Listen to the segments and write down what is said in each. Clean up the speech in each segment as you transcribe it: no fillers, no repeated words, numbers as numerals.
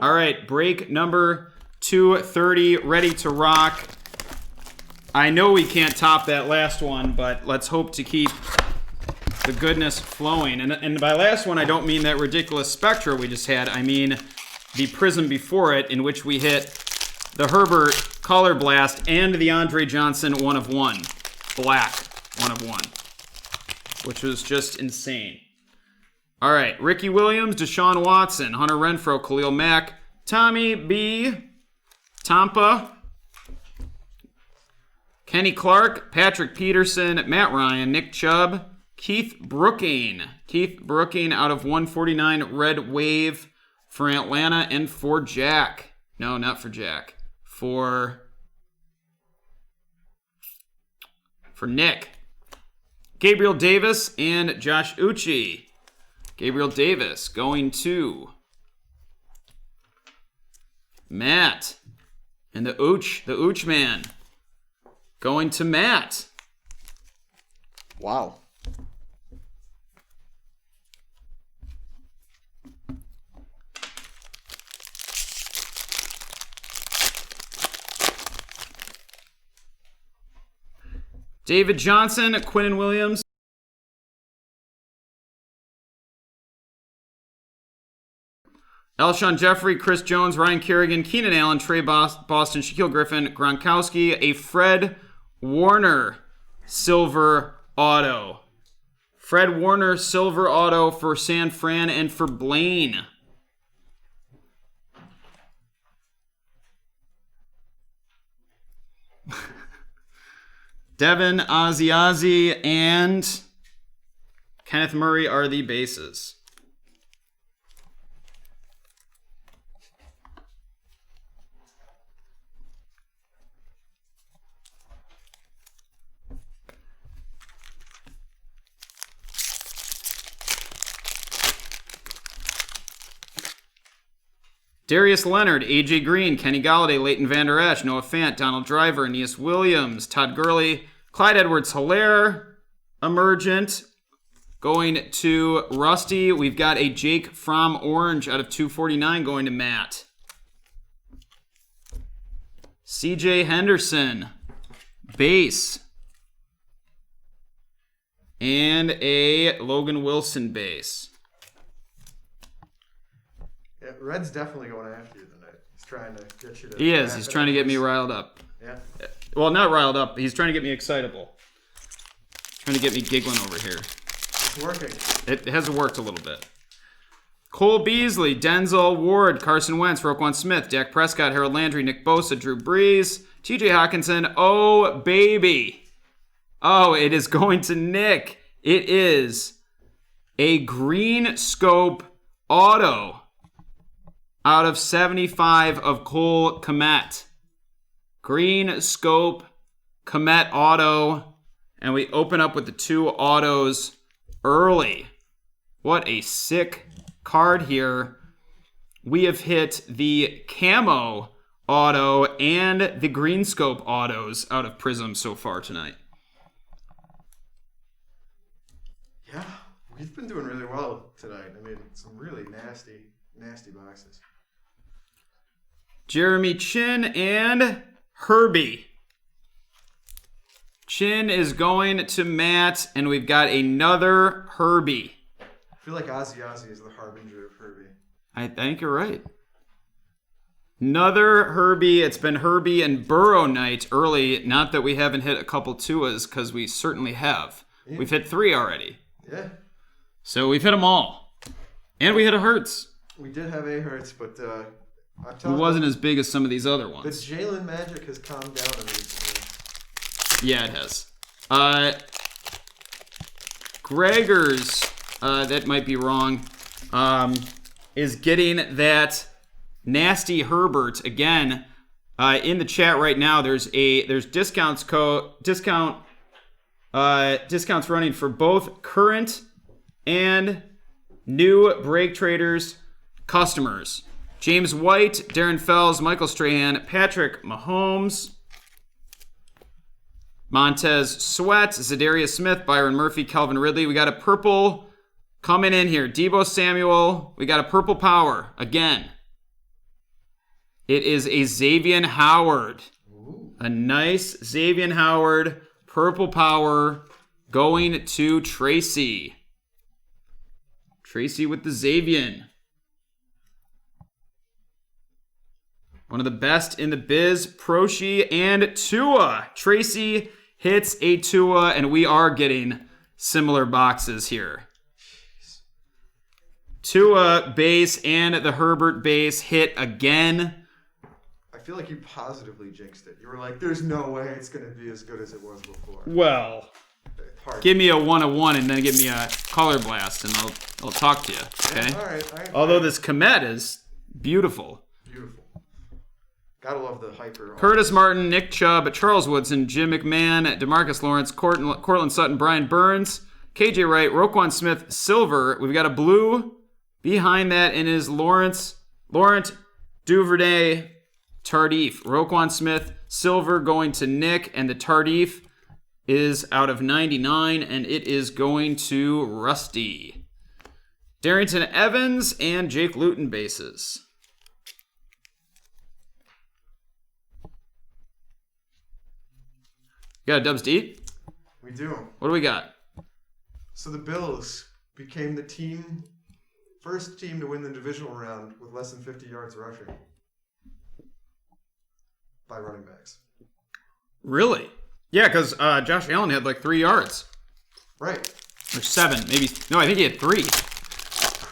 All right, break number 230, ready to rock. I know we can't top that last one, but let's hope to keep the goodness flowing. And by last one, I don't mean that ridiculous Spectra we just had. I mean the Prizm before it, in which we hit the Herbert Color Blast and the Andre Johnson 1 of 1. Black 1 of 1. Which was just insane. All right, Ricky Williams, Deshaun Watson, Hunter Renfroe, Khalil Mack, Tommy B, Tampa, Kenny Clark, Patrick Peterson, Matt Ryan, Nick Chubb, Keith Brooking. Keith Brooking out of 149 Red Wave for Atlanta and for Jack. No, not for Jack. For Nick. Gabriel Davis and Josh Uchi. Gabriel Davis going to Matt. And the Ooch man, going to Matt. Wow. David Johnson, Quinnen Williams. Alshon Jeffrey, Chris Jones, Ryan Kerrigan, Keenan Allen, Trey Boston, Shaquille Griffin, Gronkowski, a Fred Warner silver auto. Fred Warner silver auto for San Fran and for Blaine. Devin, Ozzy, and Kenneth Murray are the bases. Darius Leonard, AJ Green, Kenny Galladay, Leighton Vander Esch, Noah Fant, Donald Driver, Aeneas Williams, Todd Gurley, Clyde Edwards-Helaire, emergent. Going to Rusty, we've got a Jake Fromm orange out of 249 going to Matt. CJ Henderson, base. And a Logan Wilson base. Yeah, Red's definitely going after you tonight. He's trying to get you to... He is. He's trying to get me riled up. Yeah. Well, not riled up. He's trying to get me excitable. Trying to get me giggling over here. It's working. It has worked a little bit. Cole Beasley, Denzel Ward, Carson Wentz, Roquan Smith, Dak Prescott, Harold Landry, Nick Bosa, Drew Brees, TJ Hawkinson. Oh, baby. Oh, it is going to Nick. It is a green scope auto out of 75 of Cole Kmet. Green scope Kmet auto. And we open up with the two autos early. What a sick card here. We have hit the camo auto and the green scope autos out of Prizm so far tonight. Yeah, we've been doing really well tonight. I mean, some really nasty boxes. Jeremy Chin and Herbie. Chin is going to Matt, and we've got another Herbie. I feel like Ozzy is the harbinger of Herbie. I think you're right. Another Herbie. It's been Herbie and Burrow night early. Not that we haven't hit a couple Tuas, because we certainly have. Yeah. We've hit 3 already. Yeah. So we've hit them all. And we hit a Hurts. We did have a Hurts, but it wasn't as big as some of these other ones. The Jalen magic has calmed down in recently. Yeah, it has. Gregor's, that might be wrong, is getting that nasty Herbert again. In the chat right now, there's discounts running for both current and new BreakTraders customers. James White, Darren Fells, Michael Strahan, Patrick Mahomes, Montez Sweat, Zadarius Smith, Byron Murphy, Calvin Ridley. We got a purple coming in here. Deebo Samuel. We got a purple power again. It is a Xavier Howard. Ooh. A nice Xavier Howard purple power going to Tracy. Tracy with the Xavier. One of the best in the biz, Proshi and Tua. Tracy hits a Tua, and we are getting similar boxes here. Tua base and the Herbert base hit again. I feel like you positively jinxed it. You were like, there's no way it's going to be as good as it was before. Well, give me a 1-1 and then give me a color blast, and I'll talk to you, okay? Yeah, all right. Although this Komet is beautiful. Beautiful. Gotta love the hyper. Curtis Martin, Nick Chubb, Charles Woodson, Jim McMahon, DeMarcus Lawrence, Cortland Sutton, Brian Burns, KJ Wright, Roquan Smith, silver. We've got a blue behind that and is Laurent Duvernay, Tardif. Roquan Smith, silver going to Nick, and the Tardif is out of 99, and it is going to Rusty. Darrington Evans and Jake Luton bases. You got a Dubs D? We do. What do we got? So the Bills became the first team to win the divisional round with less than 50 yards rushing by running backs. Really? Yeah, because Josh Allen had like 3 yards. Right. Or 7, maybe. No, I think he had 3.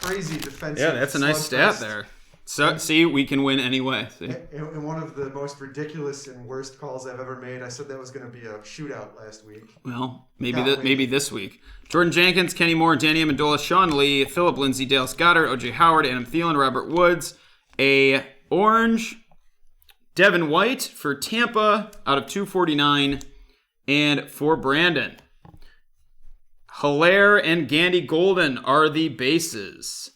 Crazy defensive. Yeah, that's a nice stat there. So, see, we can win anyway. In one of the most ridiculous and worst calls I've ever made, I said that was going to be a shootout last week. Well, maybe this week. Jordan Jenkins, Kenny Moore, Danny Amendola, Sean Lee, Phillip Lindsay, Dale Goddard, O.J. Howard, Adam Thielen, Robert Woods. A orange Devin White for Tampa out of 249. And for Brandon, Hilaire and Gandy Golden are the bases.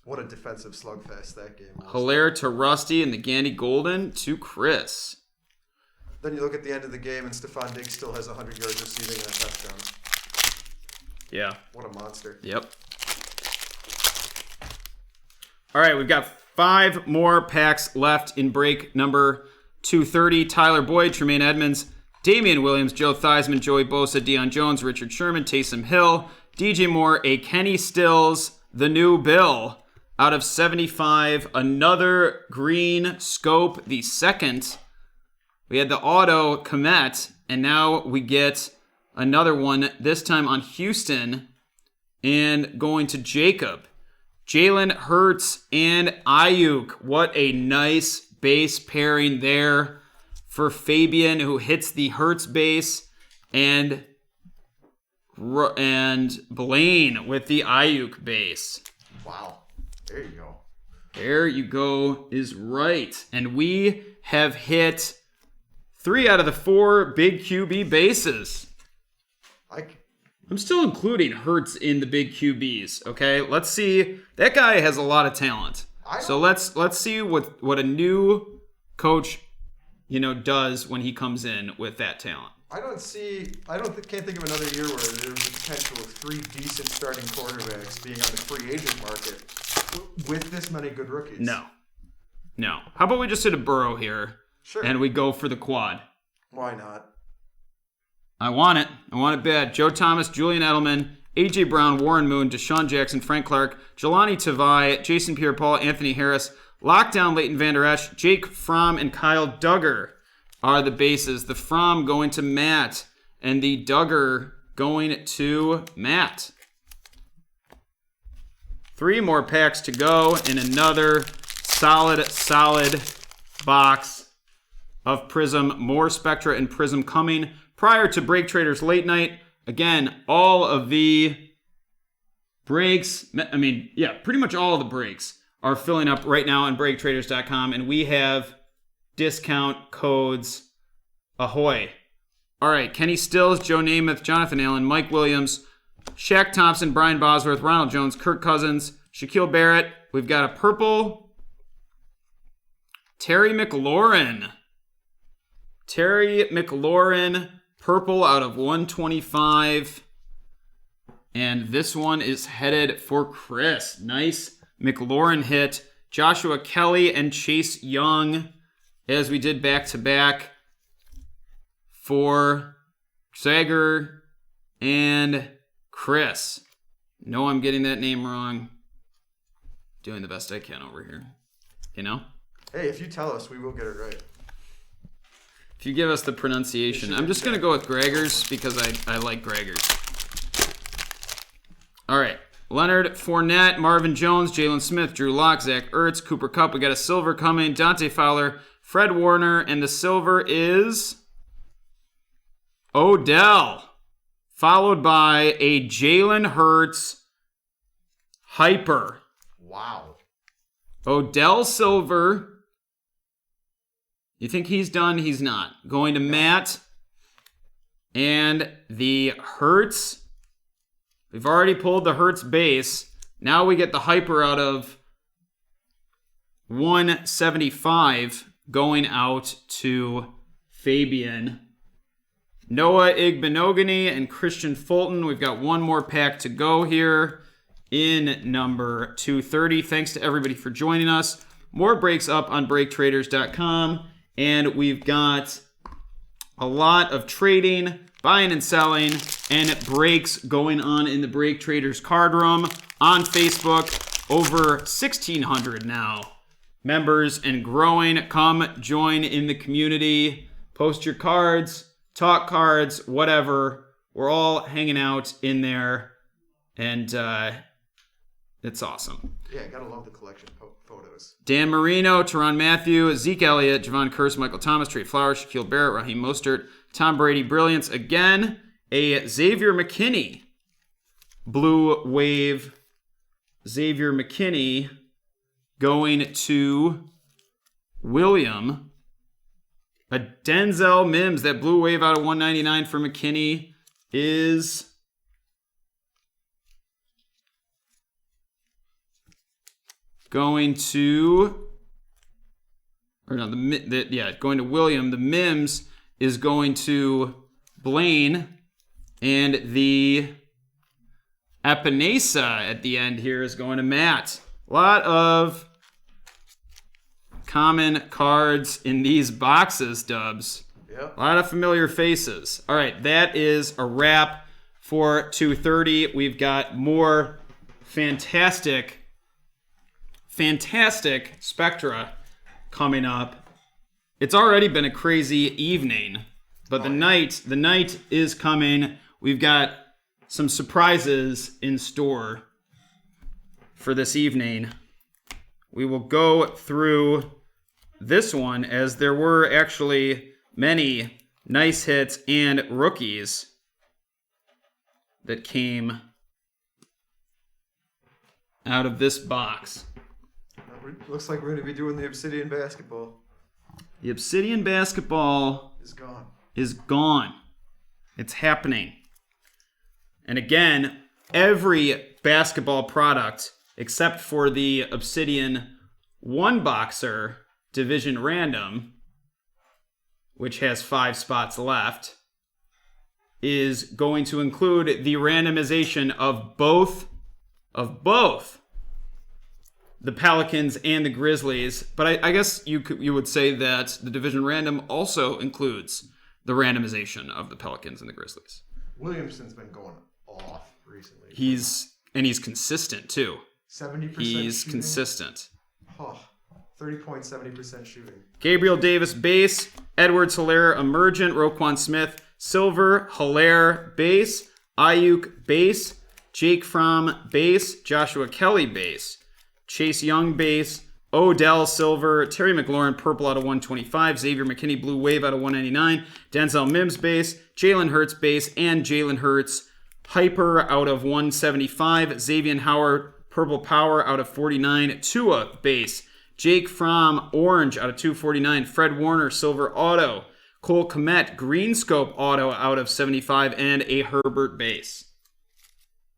What a defensive slugfest that game was. Hilaire to Rusty and the Gandy Golden to Chris. Then you look at the end of the game and Stephon Diggs still has 100 yards receiving and a touchdown. Yeah. What a monster. Yep. All right, we've got 5 more packs left in break number 230. Tyler Boyd, Tremaine Edmonds, Damian Williams, Joe Theismann, Joey Bosa, Deion Jones, Richard Sherman, Taysom Hill, DJ Moore, a Kenny Stills, the new Bill. Out of 75, another green scope, the second. We had the auto Komet, and now we get another one, this time on Houston, and going to Jacob. Jalen Hurts and Ayuk. What a nice base pairing there for Fabian, who hits the Hurts base, and Blaine with the Ayuk base. Wow. There you go. There you go is right. And we have hit 3 out of the 4 big QB bases. I'm still including Hurts in the big QBs, okay? Let's see. That guy has a lot of talent. So let's see what a new coach, does when he comes in with that talent. Can't think of another year where there's the potential of 3 decent starting quarterbacks being on the free agent market with this many good rookies. No. How about we just hit a Burrow here? Sure. And we go for the quad. Why not? I want it bad. Joe Thomas, Julian Edelman, A.J. Brown, Warren Moon, Deshaun Jackson, Frank Clark, Jelani Tavai, Jason Pierre-Paul, Anthony Harris, Lockdown, Leighton Vander Esch, Jake Fromm, and Kyle Duggar are the bases. The Fromm going to Matt, and the Duggar going to Matt. 3 more packs to go in another solid box of Prizm. More Spectra and Prizm coming prior to BreakTraders Late Night. Again, all of the breaks, pretty much all of the breaks are filling up right now on BreakTraders.com, and we have discount codes ahoy. All right, Kenny Stills, Joe Namath, Jonathan Allen, Mike Williams, Shaq Thompson, Brian Bosworth, Ronald Jones, Kirk Cousins, Shaquille Barrett. We've got a purple Terry McLaurin. Purple out of 125. And this one is headed for Chris. Nice McLaurin hit. Joshua Kelly and Chase Young, as we did back-to-back for Sager and Chris. No, I'm getting that name wrong. Doing the best I can over here. You know? Hey, if you tell us, we will get it right. If you give us the pronunciation. I'm just going to go with Gregors because I like Gregors. All right. Leonard Fournette, Marvin Jones, Jalen Smith, Drew Lock, Zach Ertz, Cooper Kupp. We got a silver coming. Dante Fowler, Fred Warner, and the silver is Odell. Followed by a Jalen Hurts hyper. Wow. Odell silver. You think he's done? He's not. Going to Matt. And the Hurts. We've already pulled the Hurts base. Now we get the hyper out of 175 going out to Fabian. Noah Igbenogany and Christian Fulton. We've got one more pack to go here in number 230. Thanks to everybody for joining us. More breaks up on BreakTraders.com. And we've got a lot of trading, buying and selling, and breaks going on in the Break Traders card room on Facebook. Over 1,600 now members and growing. Come join in the community. Post your cards, talk cards, whatever. We're all hanging out in there, and it's awesome. Yeah, gotta love the collection photos. Dan Marino, Teron Matthew, Zeke Elliott, Javon Curse, Michael Thomas, Trey Flowers, Shaquille Barrett, Raheem Mostert, Tom Brady, Brilliance. Again, a Xavier McKinney, Blue Wave. Xavier McKinney going to William. A Denzel Mims, that Blue Wave out of 199 for McKinney is going to, or no, going to William. The Mims is going to Blaine, and the Epinesa at the end here is going to Matt. A lot of common cards in these boxes, Dubs. Yep. A lot of familiar faces. All right, that is a wrap for 230. We've got more fantastic Spectra coming up. It's already been a crazy evening, but the night is coming. We've got some surprises in store for this evening. We will go through this one, as there were actually many nice hits and rookies that came out of this box. Looks like we're going to be doing the Obsidian basketball. The Obsidian basketball is gone. It's happening. And again, every basketball product except for the Obsidian one boxer division random, which has 5 spots left, is going to include the randomization of both the Pelicans and the Grizzlies. But I guess you would say that the division random also includes the randomization of the Pelicans and the Grizzlies. Williamson's been going off recently. He's consistent too. 70%. He's shooting. Consistent. 30.70% shooting. Gabriel Davis base, Edwards Hilaire emergent, Roquan Smith silver, Hilaire base, Ayuk base, Jake Fromm base, Joshua Kelly base, Chase Young base, Odell silver, Terry McLaurin purple out of 125, Xavier McKinney blue wave out of 199, Denzel Mims base, Jalen Hurts base, and Jalen Hurts hyper out of 175, Xavier Howard purple power out of 49, Tua base, Jake Fromm orange out of 249, Fred Warner silver auto, Cole Kmet green scope auto out of 75, and a Herbert base.